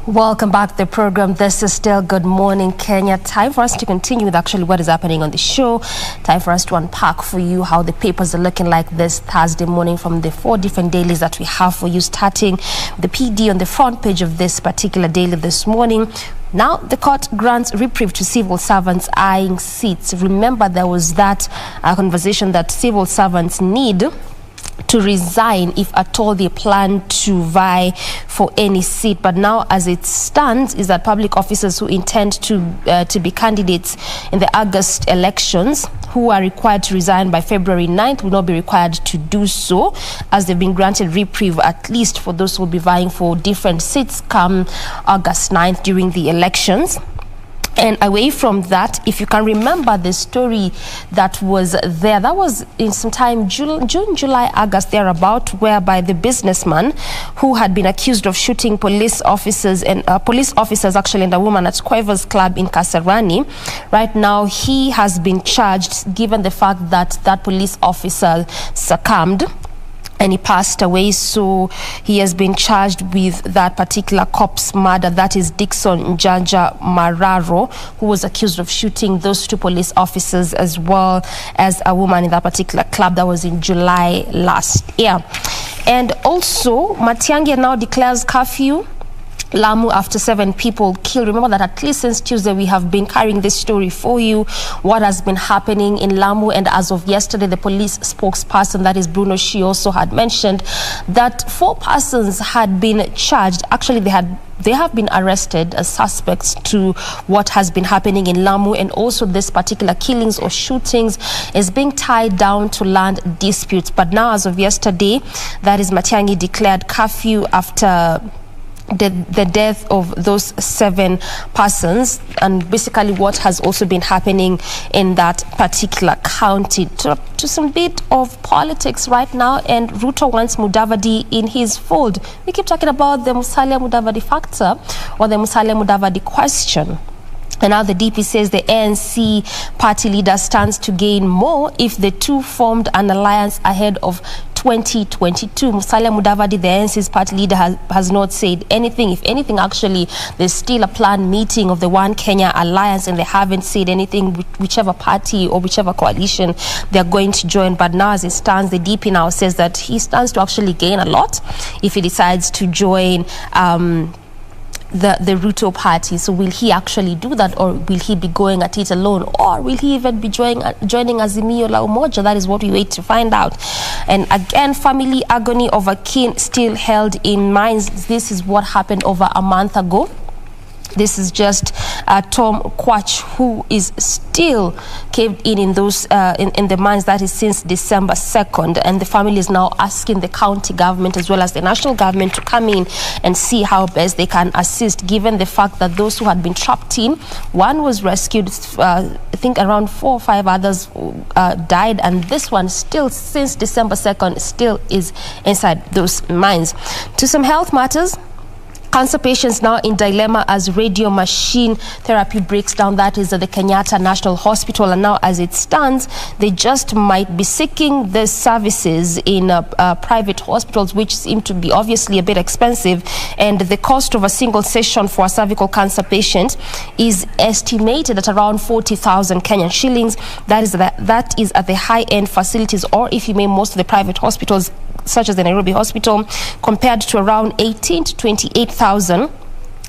Welcome back to the program. This is still Good Morning Kenya. Time for us to continue with actually what is happening on the show. Time for us to unpack for you how the papers are looking like this Thursday morning from the 4 different dailies that we have for you, starting the PD on the front page of this particular daily this morning. Now, the court grants reprieve to civil servants eyeing seats. Remember, there was that conversation that civil servants need to resign if at all they plan to vie for any seat. But now, as it stands, is that public officers who intend to be candidates in the August elections, who are required to resign by February 9th, will not be required to do so, as they've been granted reprieve, at least for those who will be vying for different seats come August 9th during the elections. And away from that, if you can remember the story that was there, that was in some time, June, July, August, thereabout, whereby the businessman who had been accused of shooting police officers actually, and a woman at Quivers Club in Kasarani, right now he has been charged, given the fact that that police officer succumbed and he passed away. So he has been charged with that particular cop's murder. That is Dixon Njanja Mararo, who was accused of shooting those two police officers, as well as a woman in that particular club. That was in July last year. And also, Matiang'i now declares curfew. Lamu after 7 people killed. Remember that at least since Tuesday we have been carrying this story for you, what has been happening in Lamu. And as of yesterday, the police spokesperson, that is Bruno Shi, also had mentioned that 4 persons had been charged. Actually, they have been arrested as suspects to what has been happening in Lamu. And also this particular killings or shootings is being tied down to land disputes. But now, as of yesterday, that is Matiang'i declared curfew after the death of those 7 persons, and basically what has also been happening in that particular county. To some bit of politics right now, and Ruto wants Mudavadi in his fold. We keep talking about the Musalia Mudavadi factor, or the Musalia Mudavadi question. And now the DP says the ANC party leader stands to gain more if the two formed an alliance ahead of 2022. Musalia Mudavadi, the ANC's party leader, has not said anything. If anything, actually, there's still a planned meeting of the One Kenya Alliance, and they haven't said anything, whichever party or whichever coalition they're going to join. But now, as it stands, the DP now says that he stands to actually gain a lot if he decides to join the Ruto party. So will he actually do that, or will he be going at it alone, or will he even be joining Azimio la Umoja? That is what we wait to find out. And again, family agony over kin still held in minds. This is what happened over a month ago. This is just Tom Kwach, who is still caved in those in the mines. That is since December 2nd, and the family is now asking the county government as well as the national government to come in and see how best they can assist, given the fact that those who had been trapped in, one was rescued, I think around 4 or 5 others died, and this one still since December 2nd still is inside those mines. To some health matters. Cancer patients now in dilemma as radio machine therapy breaks down. That is at the Kenyatta National Hospital. And now, as it stands, they just might be seeking the services in private hospitals, which seem to be obviously a bit expensive. And the cost of a single session for a cervical cancer patient is estimated at around 40,000 Kenyan shillings. That is at the high-end facilities, or if you may, most of the private hospitals, such as the Nairobi Hospital, compared to around 18 to 28,000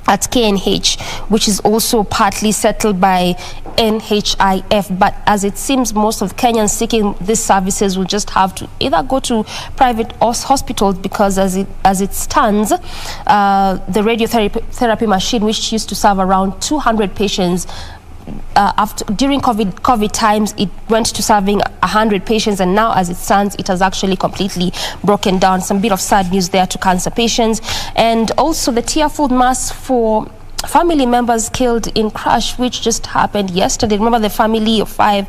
at KNH, which is also partly settled by NHIF. But as it seems, most of Kenyans seeking these services will just have to either go to private hospitals, because as it stands, the radiotherapy machine, which used to serve around 200 patients, during COVID times, it went to serving 100 patients, and now, as it stands, it has actually completely broken down. Some bit of sad news there to cancer patients. And also the tearful mass for family members killed in crash, which just happened yesterday. Remember the family of 5,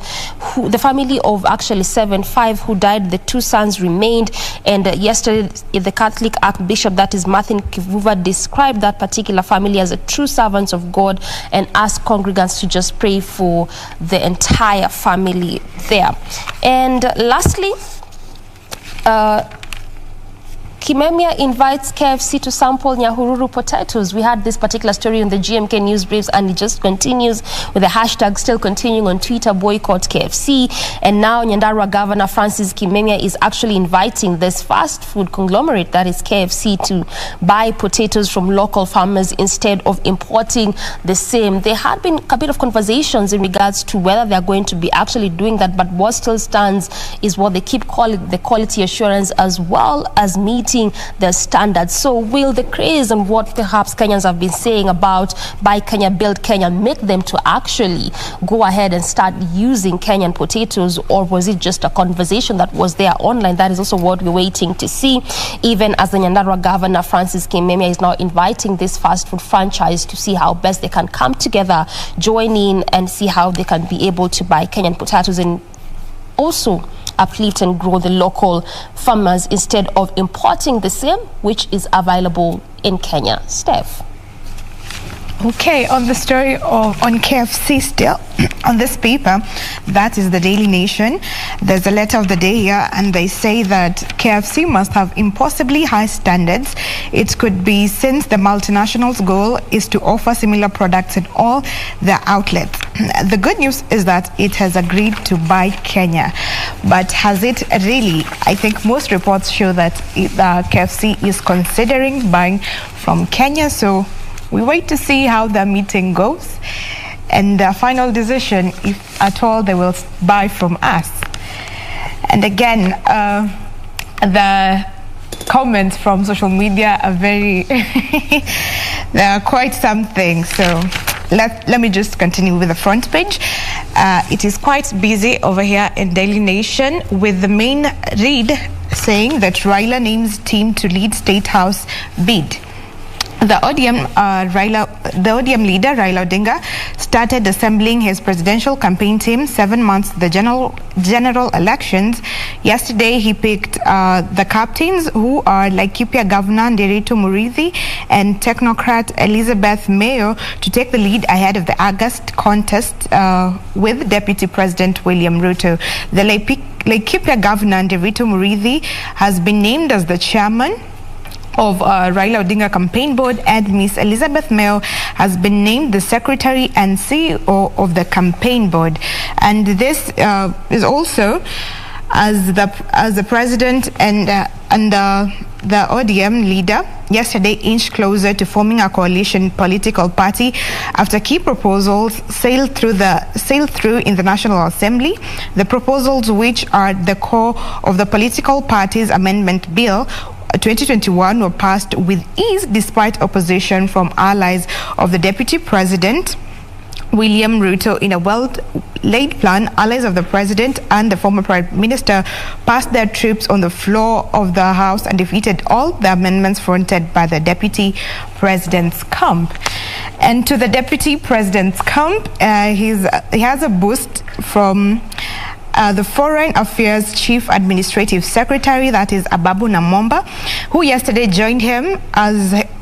the family of actually 7, 5 who died. The 2 sons remained, and yesterday the Catholic Archbishop, that is Martin Kivuva, described that particular family as a true servants of God and asked congregants to just pray for the entire family there. And lastly, Kimemia invites KFC to sample Nyahururu potatoes. We had this particular story in the GMK news briefs, and it just continues with the hashtag still continuing on Twitter, boycott KFC. And now Nyandarua Governor Francis Kimemia is actually inviting this fast food conglomerate, that is KFC, to buy potatoes from local farmers instead of importing the same. There had been a bit of conversations in regards to whether they're going to be actually doing that, but what still stands is what they keep calling the quality assurance, as well as meeting the standards. So will the craze and what perhaps Kenyans have been saying about Buy Kenya, Build Kenya make them to actually go ahead and start using Kenyan potatoes, or was it just a conversation that was there online? That is also what we're waiting to see, even as the Nyandarua Governor Francis Kimemia is now inviting this fast food franchise to see how best they can come together, join in, and see how they can be able to buy Kenyan potatoes and also uplift and grow the local farmers instead of importing the same, which is available in Kenya. Steph. Okay, on the story on KFC still, on this paper, that is the Daily Nation, there's a letter of the day here, and they say that KFC must have impossibly high standards. It could be since the multinational's goal is to offer similar products in all their outlets. The good news is that it has agreed to buy Kenya, but has it really? I think most reports show that KFC is considering buying from Kenya, so we wait to see how the meeting goes and the final decision, if at all they will buy from us. And again, the comments from social media are very, they are quite something. So let me just continue with the front page. It is quite busy over here in Daily Nation, with the main read saying that Raila names team to lead State House bid. The ODM leader, Raila Odinga, started assembling his presidential campaign team 7 months the general elections. Yesterday, he picked the captains, who are Laikipia Governor Nderitu Muriithi and technocrat Elizabeth Mayo, to take the lead ahead of the August contest with Deputy President William Ruto. The Laikipia Governor Nderitu Muriithi has been named as the chairman of Raila Odinga campaign board, and Miss Elizabeth Mayo has been named the secretary and CEO of the campaign board. And this is also as the president and the ODM leader yesterday inched closer to forming a coalition political party after key proposals sailed through in the National Assembly. The proposals, which are the core of the political party's amendment bill 2021, were passed with ease despite opposition from allies of the Deputy President William Ruto. In a well-laid plan, allies of the President and the former Prime Minister passed their troops on the floor of the House and defeated all the amendments fronted by the Deputy President's camp. And to the Deputy President's camp, he has a boost from the Foreign Affairs Chief Administrative Secretary, that is Ababu Namwamba, who yesterday joined him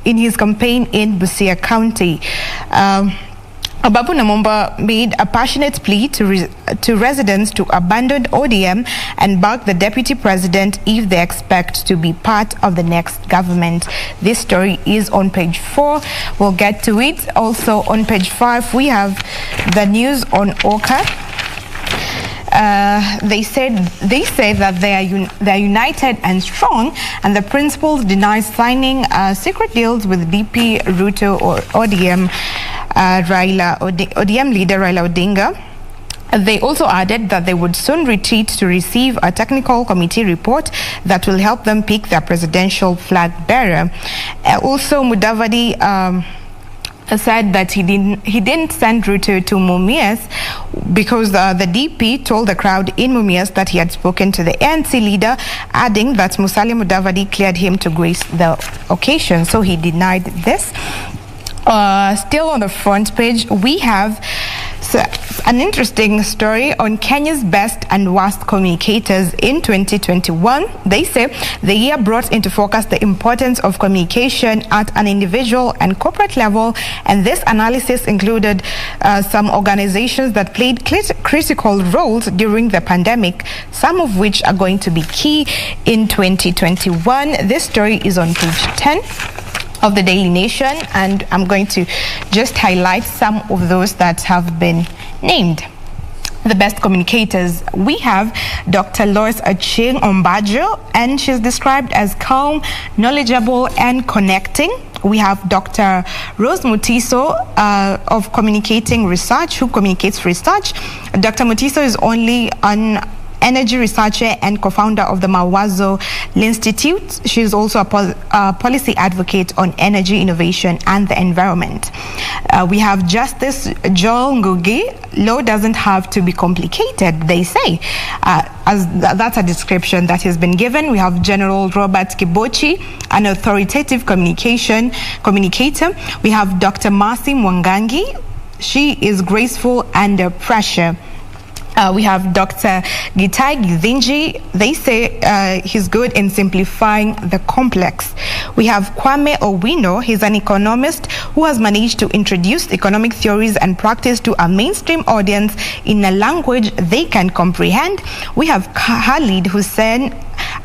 in his campaign in Busia County. Ababu Namwamba made a passionate plea to residents to abandon ODM and back the Deputy President if they expect to be part of the next government. This story is on page 4. We'll get to it. Also on page 5, we have the news on Oka. They say that they are united and strong, and the principals deny signing secret deals with DP Ruto or ODM ODM leader Raila Odinga. They also added that they would soon retreat to receive a technical committee report that will help them pick their presidential flag bearer. Also, Mudavadi said that he didn't send Ruto to Mumias because the DP told the crowd in Mumias that he had spoken to the ANC leader, adding that Musalia Mudavadi cleared him to grace the occasion, so he denied this. Still on the front page, we have an interesting story on Kenya's best and worst communicators in 2021. They say the year brought into focus the importance of communication at an individual and corporate level, and this analysis included some organizations that played critical roles during the pandemic, some of which are going to be key in 2021. This story is on page 10 of the Daily Nation, and I'm going to just highlight some of those that have been named. The best communicators, we have Dr. Lois Acheng Ombajo, and she's described as calm, knowledgeable, and connecting. We have Dr. Rose Mutiso of Communicating Research, who communicates research. Dr. Mutiso is only an energy researcher and co-founder of the Mawazo Institute. She is also a policy advocate on energy innovation and the environment. We have Justice Joel Ngugi. Law doesn't have to be complicated, they say. That's a description that has been given. We have General Robert Kibochi, an authoritative communicator. We have Dr. Mercy Mwangangi. She is graceful under pressure. We have Dr. Gitai Githinji. They say he's good in simplifying the complex. We have Kwame Owino. He's an economist who has managed to introduce economic theories and practice to a mainstream audience in a language they can comprehend. We have Khalid Hussein,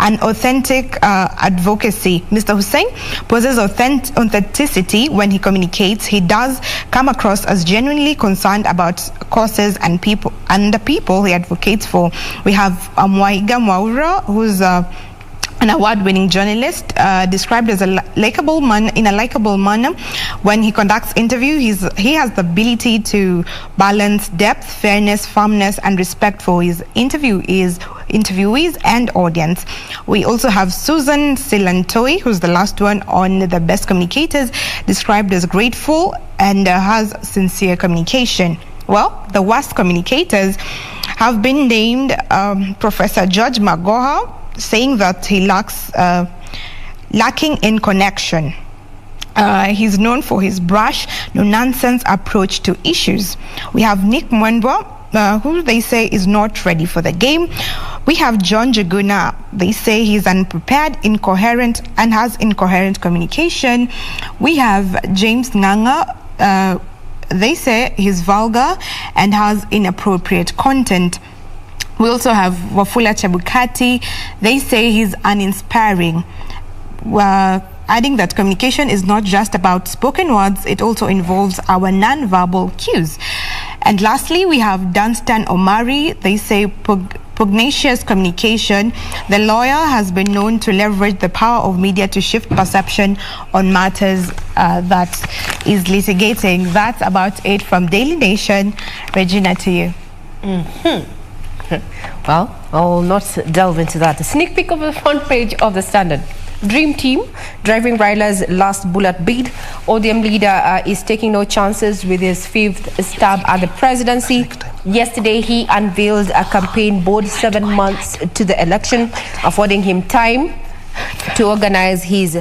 an authentic advocacy. Mr. Hussein possesses authenticity when he communicates. He does come across as genuinely concerned about causes and people and the people he advocates for. We have Mwaiga Mwaura, who's an award-winning journalist, described as a likable man in a likable manner. When he conducts interviews, he has the ability to balance depth, fairness, firmness, and respect for his interviewees and audience. We also have Susan Silantoi, who's the last one on the best communicators, described as grateful and has sincere communication. Well, the worst communicators have been named Professor George Magoha, saying that he lacking in connection. He's known for his brash, no-nonsense approach to issues. We have Nick Mwendwa, who they say is not ready for the game. We have John Jaguna. They say he's unprepared, incoherent, and has incoherent communication. We have James Nganga. They say he's vulgar and has inappropriate content. We also have Wafula Chebukati. They say he's uninspiring. Adding that communication is not just about spoken words, it also involves our non-verbal cues. And lastly, we have Dunstan Omari. They say pugnacious communication. The lawyer has been known to leverage the power of media to shift perception on matters that is litigating. That's about it from Daily Nation. Regina, to you. Well, I'll not delve into that. A sneak peek of the front page of the Standard. Dream Team driving Raila's last bullet bid. ODM leader is taking no chances with his 5th stab at the presidency. Yesterday, he unveiled a campaign board 7 months to the election, affording him time to organize his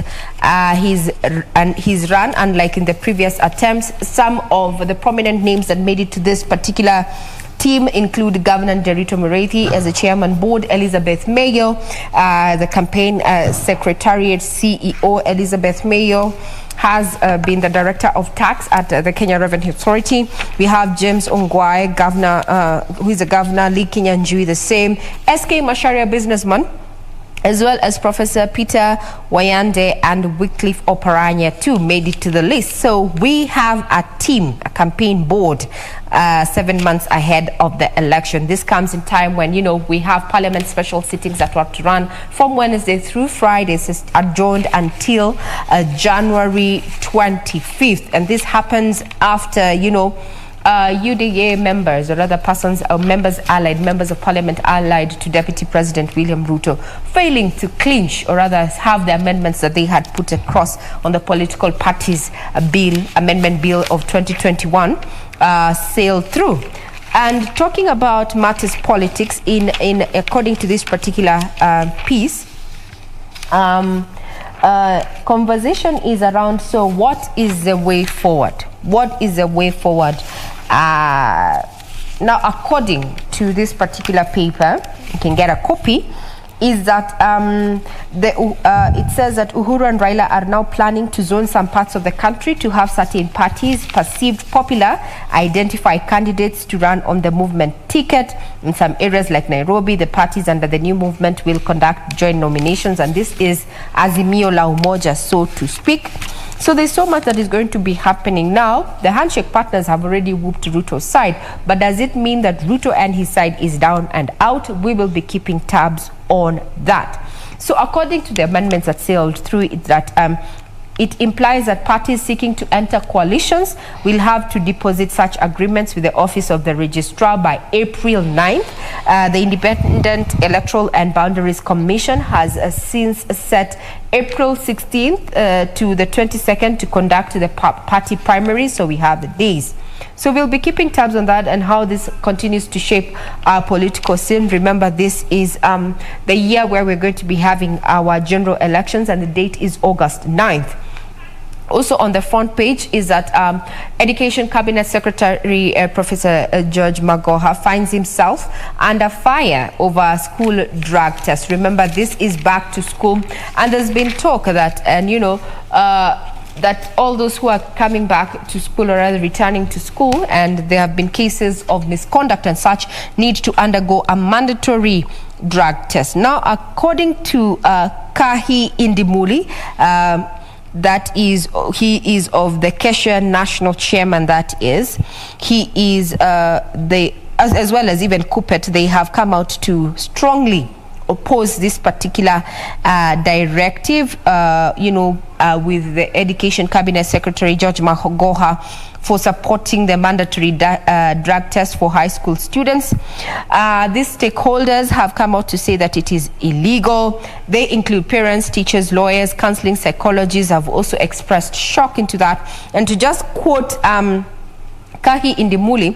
run. Unlike in the previous attempts, some of the prominent names that made it to this particular team include Governor Derito Moretti as the chairman board, Elizabeth Mayo, the campaign secretariat CEO Elizabeth Mayo has been the director of tax at the Kenya Revenue Authority. We have James Ongwae, governor, who is the governor, Lee Kinyanjui the same, SK Macharia businessman, as well as Professor Peter Wayande and Wycliffe Oparanya too made it to the list. So we have a team, a campaign board, 7 months ahead of the election. This comes in time when, you know, we have parliament special sittings that were to run from Wednesday through Friday, adjourned until January 25th. And this happens after, you know, UDA members, or other persons or members of parliament allied to Deputy President William Ruto, failing to clinch or rather have the amendments that they had put across on the political parties amendment bill of 2021 sail through. And talking about matters politics in according to this particular piece, conversation is around, so what is the way forward? What is the way forward? Now, Now, according to this particular paper, you can get a copy, is that it says that Uhuru and Raila are now planning to zone some parts of the country to have certain parties perceived popular identify candidates to run on the movement ticket. In some areas like Nairobi, the parties under the new movement will conduct joint nominations, and this is Azimio la Umoja, so to speak. So there's so much that is going to be happening now. The handshake partners have already whooped Ruto's side, but does it mean that Ruto and his side is down and out? We will be keeping tabs on that. So according to the amendments that sailed through it, that it implies that parties seeking to enter coalitions will have to deposit such agreements with the Office of the Registrar by April 9th. The Independent Electoral and Boundaries Commission has since set April 16th to the 22nd to conduct the party primaries, so we have the days. So we'll be keeping tabs on that and how this continues to shape our political scene. Remember, this is the year where we're going to be having our general elections, and the date is August 9th. Also on the front page is that Education Cabinet Secretary Professor George Magoha finds himself under fire over school drug test. Remember, this is back to school, and there's been talk that, and that all those who are coming back to school, or rather returning to school, and there have been cases of misconduct and such, need to undergo a mandatory drug test. Now, according to Kahi Indimuli, he is of the Kesha National Chairman, he is as well as even Kupet, they have come out to strongly oppose this particular directive, with the Education Cabinet Secretary George Magoha for supporting the mandatory drug test for high school students. These stakeholders have come out to say that it is illegal. They include parents, teachers, lawyers, counseling psychologists have also expressed shock into that. And to just quote Kahi Indimuli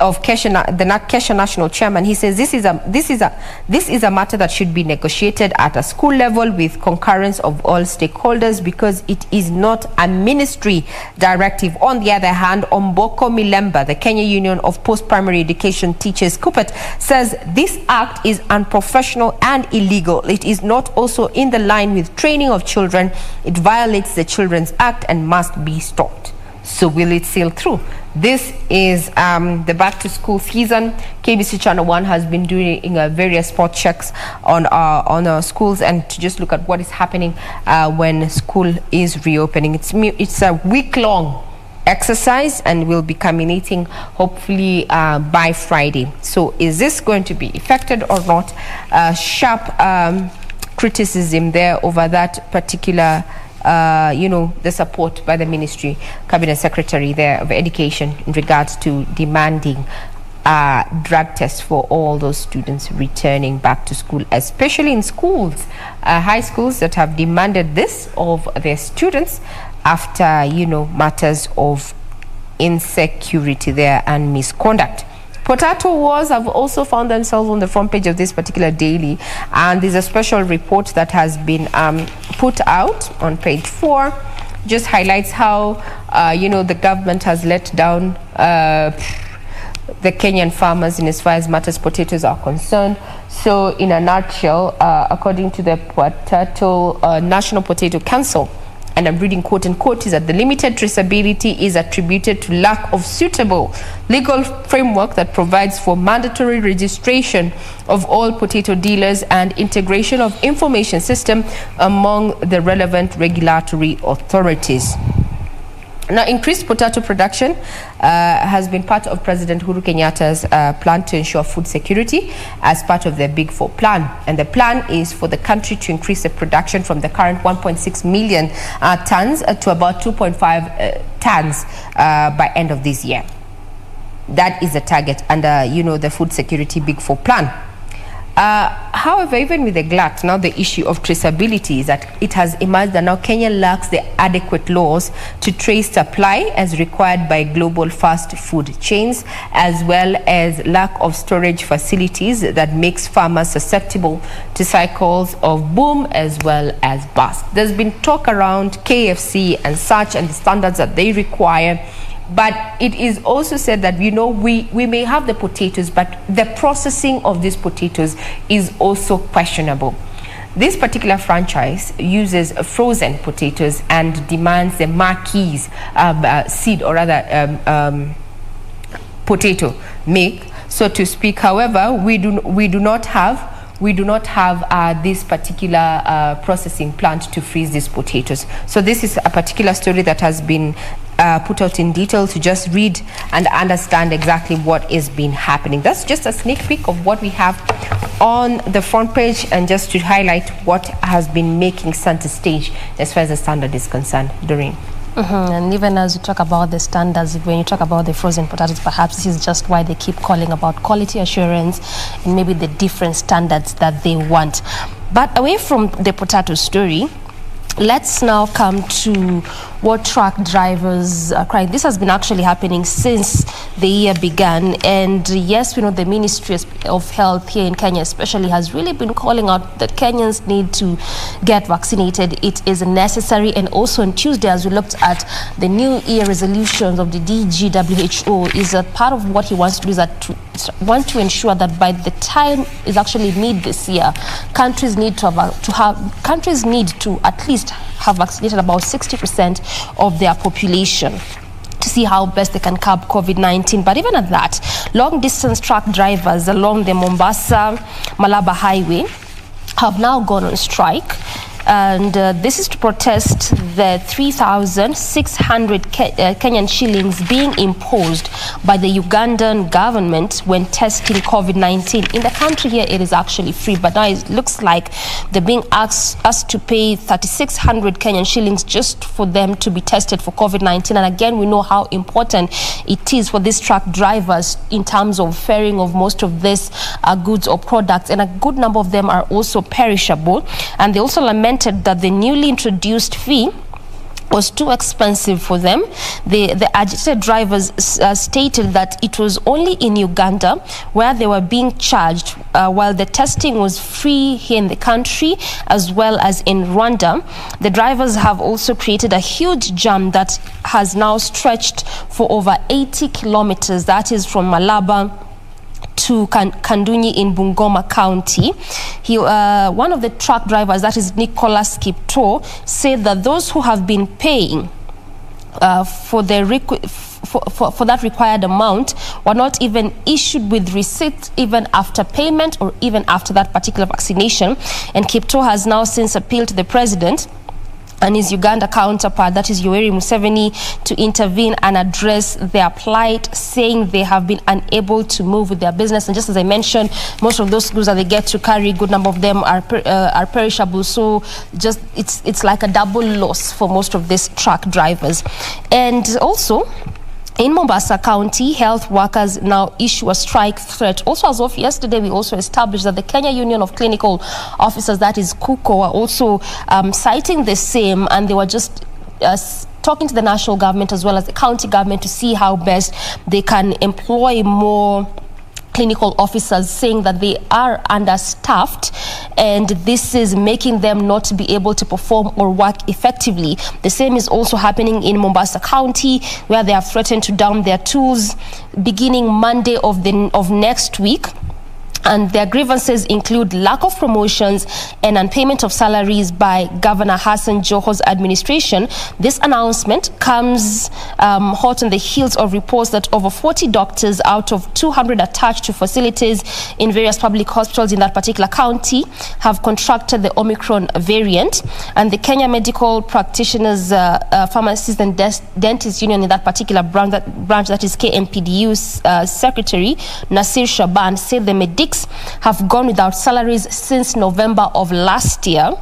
of Kesha, the Kesha National Chairman, he says this is a matter that should be negotiated at a school level with concurrence of all stakeholders, because it is not a ministry directive. On the other hand, Omboko Milemba, the Kenya Union of Post-Primary Education Teachers, KUPET, says this act is unprofessional and illegal. It is not also in the line with training of children. It violates the Children's Act and must be stopped. So will it sail through? This is the back to school season. KBC Channel 1 has been doing various spot checks on our schools, and to just look at what is happening when school is reopening. It's a week-long exercise and will be culminating hopefully by Friday. So is this going to be affected or not? Sharp criticism there over that particular the support by the ministry cabinet secretary there of education in regards to demanding drug tests for all those students returning back to school, especially in schools, high schools that have demanded this of their students after matters of insecurity there and misconduct. Potato wars have also found themselves on the front page of this particular daily, and there's a special report that has been put out on page 4. Just highlights how the government has let down the Kenyan farmers in as far as matters potatoes are concerned. So in a nutshell, according to the National Potato Council, and I'm reading quote unquote, is that the limited traceability is attributed to lack of suitable legal framework that provides for mandatory registration of all potato dealers and integration of information system among the relevant regulatory authorities. Now, increased potato production has been part of President Uhuru Kenyatta's plan to ensure food security as part of their Big Four plan. And the plan is for the country to increase the production from the current 1.6 million tons to about 2.5 tons by end of this year. That is the target under, the food security Big Four plan. However, even with the glut, now the issue of traceability is that it has emerged that now Kenya lacks the adequate laws to trace supply as required by global fast food chains, as well as lack of storage facilities that makes farmers susceptible to cycles of boom as well as bust. There's been talk around KFC and such and the standards that they require, But it is also said that, you know, we may have the potatoes, but the processing of these potatoes is also questionable. This particular franchise uses frozen potatoes and demands the Marquise seed, or rather potato make, so to speak. However, we do not have this particular processing plant to freeze these potatoes. So this is a particular story that has been put out in detail to just read and understand exactly what is been happening. That's just a sneak peek of what we have on the front page, and just to highlight what has been making center stage as far as the standard is concerned. Doreen. And even as you talk about the standards, when you talk about the frozen potatoes, perhaps this is just why they keep calling about quality assurance and maybe the different standards that they want. But away from the potato story, let's now come to what truck drivers are crying. This has been actually happening since the year began, and yes, we know the Ministry of Health here in Kenya especially has really been calling out that Kenyans need to get vaccinated. It is necessary. And also on Tuesday, as we looked at the new year resolutions of the DGWHO, is that part of what he wants to do is that want to ensure that by the time is actually mid this year, countries need to at least have vaccinated about 60% of their population to see how best they can curb COVID-19. But even at that, long-distance truck drivers along the Mombasa-Malaba highway have now gone on strike. And this is to protest the 3,600 Kenyan shillings being imposed by the Ugandan government when testing COVID-19. In the country here, it is actually free, but now it looks like they're being asked to pay 3,600 Kenyan shillings just for them to be tested for COVID-19. And again, we know how important it is for these truck drivers in terms of ferrying of most of these goods or products, and a good number of them are also perishable. And they also lamented that the newly introduced fee was too expensive for them. The agitated drivers stated that it was only in Uganda where they were being charged, while the testing was free here in the country as well as in Rwanda. The drivers have also created a huge jam that has now stretched for over 80 kilometers. That is from Malaba to Kandunyi in Bungoma County. One of the truck drivers, that is Nicholas Kipto, said that those who have been paying for that required amount were not even issued with receipt even after payment or even after that particular vaccination. And Kipto has now since appealed to the president and his Uganda counterpart, that is Yoweri Museveni, to intervene and address their plight, saying they have been unable to move with their business. And just as I mentioned, most of those goods that they get to carry, a good number of them are perishable. So just it's like a double loss for most of these truck drivers. And also, in Mombasa County, health workers now issue a strike threat. Also, as of yesterday, we also established that the Kenya Union of Clinical Officers, that is KUCO, are also citing the same, and they were just talking to the national government as well as the county government to see how best they can employ more clinical officers, saying that they are understaffed and this is making them not be able to perform or work effectively. The same is also happening in Mombasa County, where they have threatened to down their tools beginning Monday of next week. And their grievances include lack of promotions and unpayment of salaries by Governor Hassan Joho's administration. This announcement comes hot on the heels of reports that over 40 doctors out of 200 attached to facilities in various public hospitals in that particular county have contracted the Omicron variant. And the Kenya Medical Practitioners, Pharmacists and Dentists Union in that particular branch, that is KMPDU's Secretary Nasir Shaban, said the medics have gone without salaries since November of last year.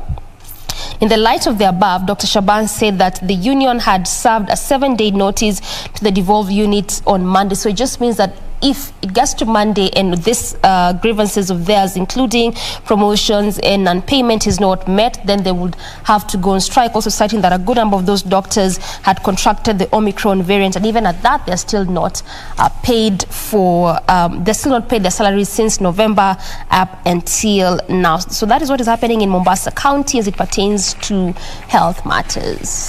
In the light of the above, Dr. Shaban said that the union had served a 7-day notice to the devolved unit on Monday. So it just means that if it gets to Monday and this grievances of theirs, including promotions and non-payment, is not met, then they would have to go on strike, also citing that a good number of those doctors had contracted the Omicron variant, and even at that, they're still not paid their salaries since November up until now. So that is what is happening in Mombasa County as it pertains to health matters.